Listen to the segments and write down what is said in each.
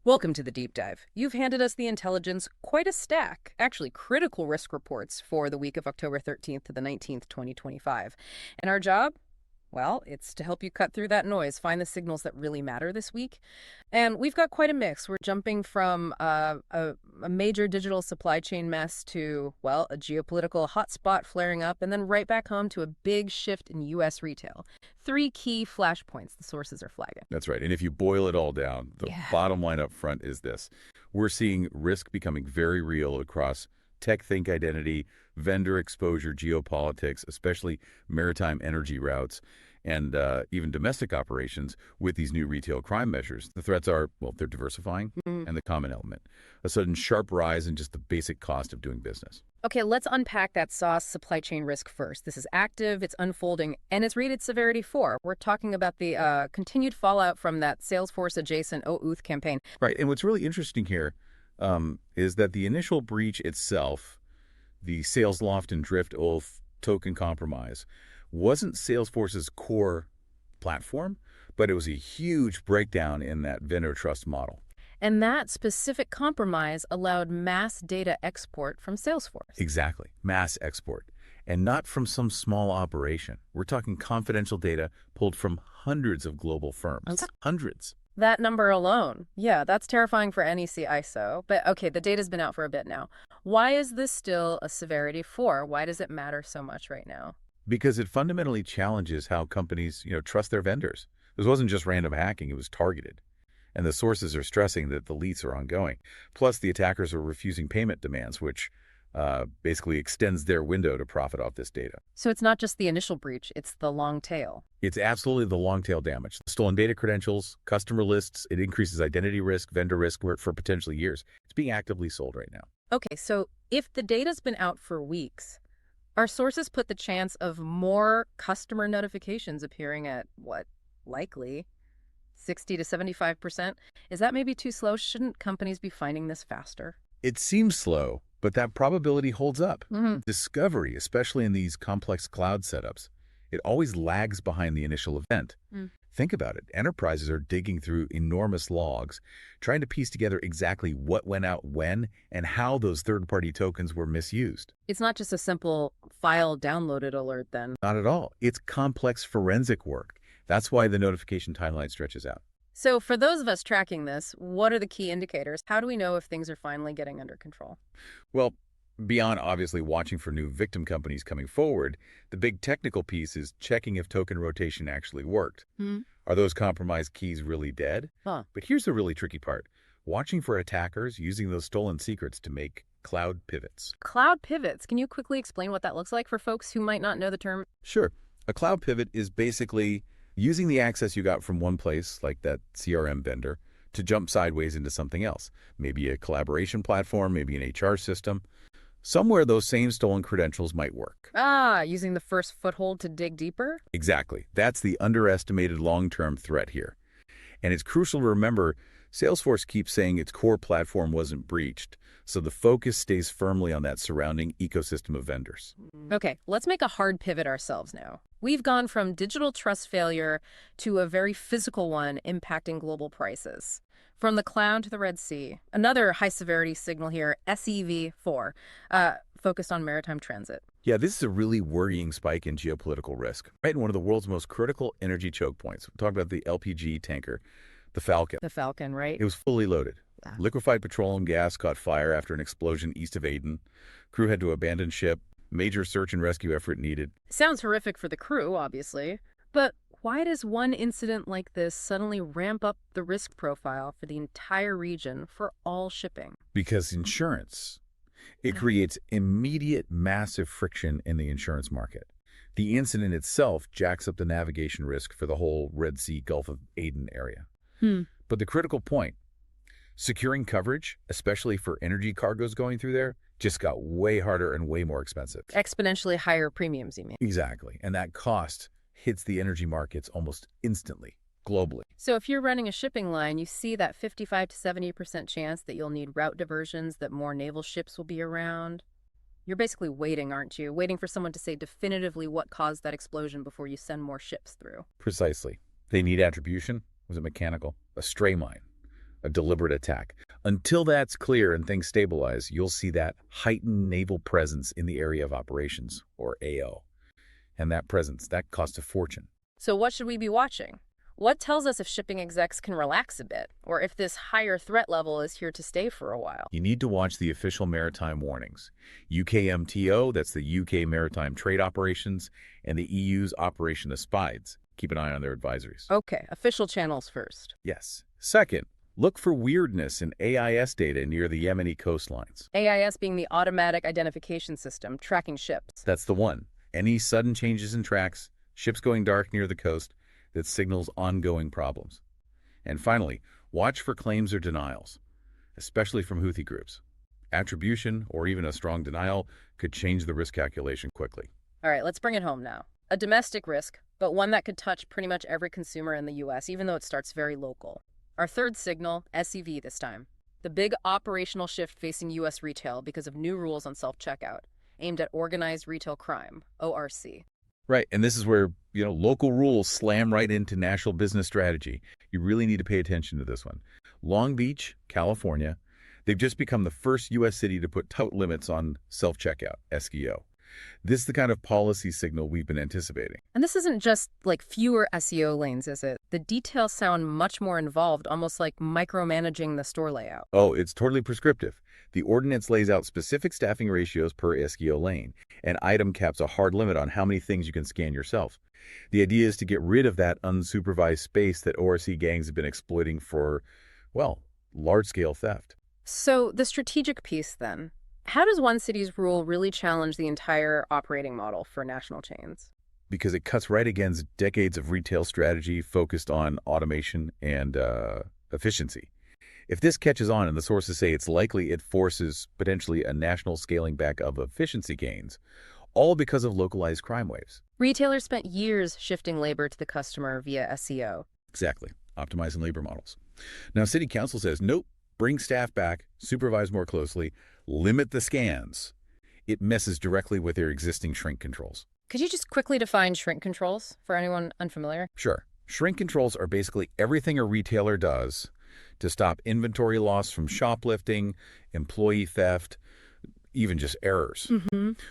Welcome to the deep dive. You've handed us the intelligence, quite a stack, actually critical risk reports for the week of October 13th to the 19th, 2025. And our job? Well, it's to help you cut through that noise, find the signals that really matter this week. And we've got quite a mix. We're jumping from a major digital supply chain mess to, well, a geopolitical hotspot flaring up, and then right back home to a big shift in U.S. retail. Three key flashpoints the sources are flagging. That's right. And if you boil it all down, the bottom line up front is this. We're seeing risk becoming very real across tech think identity, vendor exposure, geopolitics, especially maritime energy routes, and even domestic operations with these new retail crime measures. The threats are, well, they're diversifying, and the common element, a sudden sharp rise in just the basic cost of doing business. Okay, let's unpack that sauce supply chain risk first. This is active, it's unfolding, and it's rated severity 4. We're talking about the continued fallout from that Salesforce-adjacent OAuth campaign. Right, and what's really interesting here is that the initial breach itself, the SalesLoft and Drift OAuth token compromise, wasn't Salesforce's core platform, but it was a huge breakdown in that vendor trust model. And that specific compromise allowed mass data export from Salesforce. Exactly, mass export. And not from some small operation. We're talking confidential data pulled from hundreds of global firms. Okay. Hundreds. That number alone. Yeah, that's terrifying for any CISO. But okay, the data's been out for a bit now. Why is this still a severity 4? Why does it matter so much right now? Because it fundamentally challenges how companies, trust their vendors. This wasn't just random hacking, it was targeted. And the sources are stressing that the leaks are ongoing. Plus, the attackers are refusing payment demands, which basically extends their window to profit off this data. So it's not just the initial breach, it's the long tail. It's absolutely the long tail damage. Stolen data credentials, customer lists, it increases identity risk, vendor risk for potentially years. It's being actively sold right now. Okay, so if the data's been out for weeks, our sources put the chance of more customer notifications appearing at, likely 60 to 75%. Is that maybe too slow? Shouldn't companies be finding this faster? It seems slow, but that probability holds up. Discovery, especially in these complex cloud setups, it always lags behind the initial event. Think about it. Enterprises are digging through enormous logs, trying to piece together exactly what went out when and how those third-party tokens were misused. It's not just a simple file downloaded alert then. Not at all. It's complex forensic work. That's why the notification timeline stretches out. So for those of us tracking this, what are the key indicators? How do we know if things are finally getting under control? Well, beyond obviously watching for new victim companies coming forward, the big technical piece is checking if token rotation actually worked. Are those compromised keys really dead? But here's the really tricky part. Watching for attackers using those stolen secrets to make cloud pivots. Cloud pivots. Can you quickly explain what that looks like for folks who might not know the term? Sure. A cloud pivot is basically using the access you got from one place, like that CRM vendor, to jump sideways into something else. Maybe a collaboration platform, maybe an HR system. Somewhere those same stolen credentials might work. Using the first foothold to dig deeper? Exactly. That's the underestimated long-term threat here. And it's crucial to remember, Salesforce keeps saying its core platform wasn't breached, so the focus stays firmly on that surrounding ecosystem of vendors. Okay, let's make a hard pivot ourselves now. We've gone from digital trust failure to a very physical one impacting global prices. From the cloud to the Red Sea. Another high-severity signal here, SEV4, focused on maritime transit. Yeah, this is a really worrying spike in geopolitical risk, right in one of the world's most critical energy choke points. We're talking about the LPG tanker, the Falcon. The Falcon, right? It was fully loaded. Liquefied petroleum gas caught fire after an explosion east of Aden. Crew had to abandon ship. Major search and rescue effort needed. Sounds horrific for the crew, obviously. But why does one incident like this suddenly ramp up the risk profile for the entire region for all shipping? Because insurance. It creates immediate massive friction in the insurance market. The incident itself jacks up the navigation risk for the whole Red Sea Gulf of Aden area. But the critical point, securing coverage, especially for energy cargoes going through there, just got way harder and way more expensive. Exponentially higher premiums, you mean? Exactly. And that cost hits the energy markets almost instantly, globally. So if you're running a shipping line, you see that 55 to 70% chance that you'll need route diversions, that more naval ships will be around. You're basically waiting, aren't you? Waiting for someone to say definitively what caused that explosion before you send more ships through. Precisely. They need attribution. Was it mechanical? A stray mine? a deliberate attack. Until that's clear and things stabilize, you'll see that heightened naval presence in the area of operations, or AO. And that presence, that costs a fortune. So what should we be watching? What tells us if shipping execs can relax a bit, or if this higher threat level is here to stay for a while? You need to watch the official maritime warnings. UKMTO, that's the UK Maritime Trade Operations, and the EU's Operation Aspides. Keep an eye on their advisories. Okay, official channels first. Yes. Second, look for weirdness in AIS data near the Yemeni coastlines. AIS being the automatic identification system tracking ships. That's the one. Any sudden changes in tracks, ships going dark near the coast, that signals ongoing problems. And finally, watch for claims or denials, especially from Houthi groups. Attribution or even a strong denial could change the risk calculation quickly. All right, let's bring it home now. A domestic risk, but one that could touch pretty much every consumer in the U.S., even though it starts very local. Our third signal, SEV this time. The big operational shift facing U.S. retail because of new rules on self-checkout, aimed at organized retail crime, ORC. Right, and this is where, local rules slam right into national business strategy. You really need to pay attention to this one. Long Beach, California, they've just become the first U.S. city to put tote limits on self-checkout, SEO. This is the kind of policy signal we've been anticipating. And this isn't just like fewer SEO lanes, is it? The details sound much more involved, almost like micromanaging the store layout. Oh, it's totally prescriptive. The ordinance lays out specific staffing ratios per SEO lane, and item caps a hard limit on how many things you can scan yourself. The idea is to get rid of that unsupervised space that ORC gangs have been exploiting for, large-scale theft. So the strategic piece, then. How does one city's rule really challenge the entire operating model for national chains? Because it cuts right against decades of retail strategy focused on automation and efficiency. If this catches on, and the sources say it's likely it forces potentially a national scaling back of efficiency gains, all because of localized crime waves. Retailers spent years shifting labor to the customer via SEO. Exactly. Optimizing labor models. Now, City Council says, nope, bring staff back, supervise more closely, limit the scans. It messes directly with their existing shrink controls. Could you just quickly define shrink controls for anyone unfamiliar? Sure. Shrink controls are basically everything a retailer does to stop inventory loss from shoplifting, employee theft, even just errors.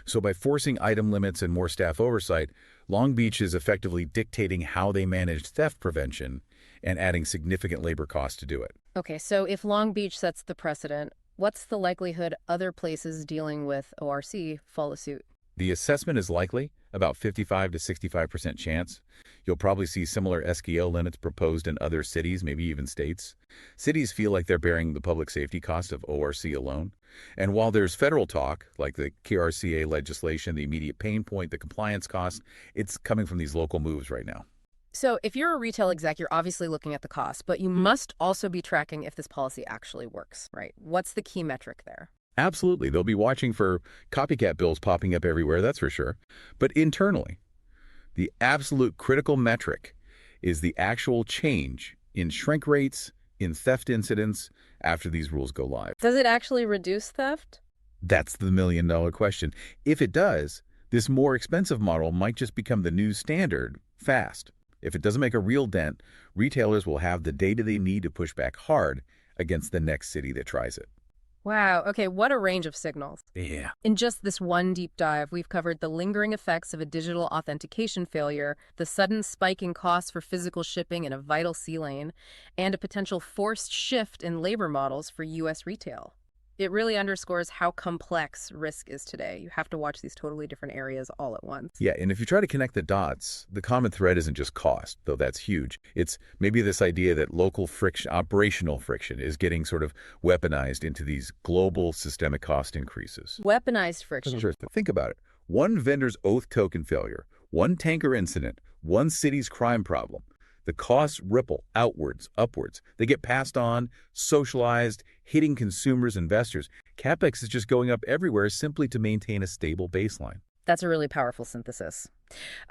So by forcing item limits and more staff oversight, Long Beach is effectively dictating how they manage theft prevention and adding significant labor costs to do it. Okay, so if Long Beach sets the precedent, what's the likelihood other places dealing with ORC follow suit? The assessment is likely, about 55 to 65% chance. You'll probably see similar SKL limits proposed in other cities, maybe even states. Cities feel like they're bearing the public safety cost of ORC alone. And while there's federal talk, like the KRCA legislation, the immediate pain point, the compliance cost, it's coming from these local moves right now. So if you're a retail exec, you're obviously looking at the cost, but you must also be tracking if this policy actually works, right? What's the key metric there? Absolutely. They'll be watching for copycat bills popping up everywhere, that's for sure. But internally, the absolute critical metric is the actual change in shrink rates, in theft incidents after these rules go live. Does it actually reduce theft? That's the million-dollar question. If it does, this more expensive model might just become the new standard fast. If it doesn't make a real dent, retailers will have the data they need to push back hard against the next city that tries it. Wow, okay, what a range of signals. Yeah. In just this one deep dive, we've covered the lingering effects of a digital authentication failure, the sudden spike in costs for physical shipping in a vital sea lane, and a potential forced shift in labor models for U.S. retail. It really underscores how complex risk is today. You have to watch these totally different areas all at once. Yeah, and if you try to connect the dots, the common thread isn't just cost, though that's huge. It's maybe this idea that local friction, operational friction, is getting sort of weaponized into these global systemic cost increases. Weaponized friction. Sure. Think about it. One vendor's OAuth token failure, one tanker incident, one city's crime problem. The costs ripple outwards, upwards. They get passed on, socialized, hitting consumers, investors. CapEx is just going up everywhere simply to maintain a stable baseline. That's a really powerful synthesis.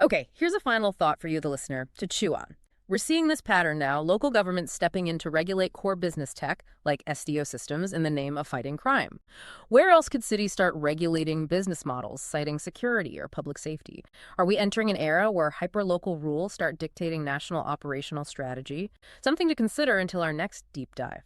Okay, here's a final thought for you, the listener, to chew on. We're seeing this pattern now, local governments stepping in to regulate core business tech, like SDO systems, in the name of fighting crime. Where else could cities start regulating business models, citing security or public safety? Are we entering an era where hyperlocal rules start dictating national operational strategy? Something to consider until our next deep dive.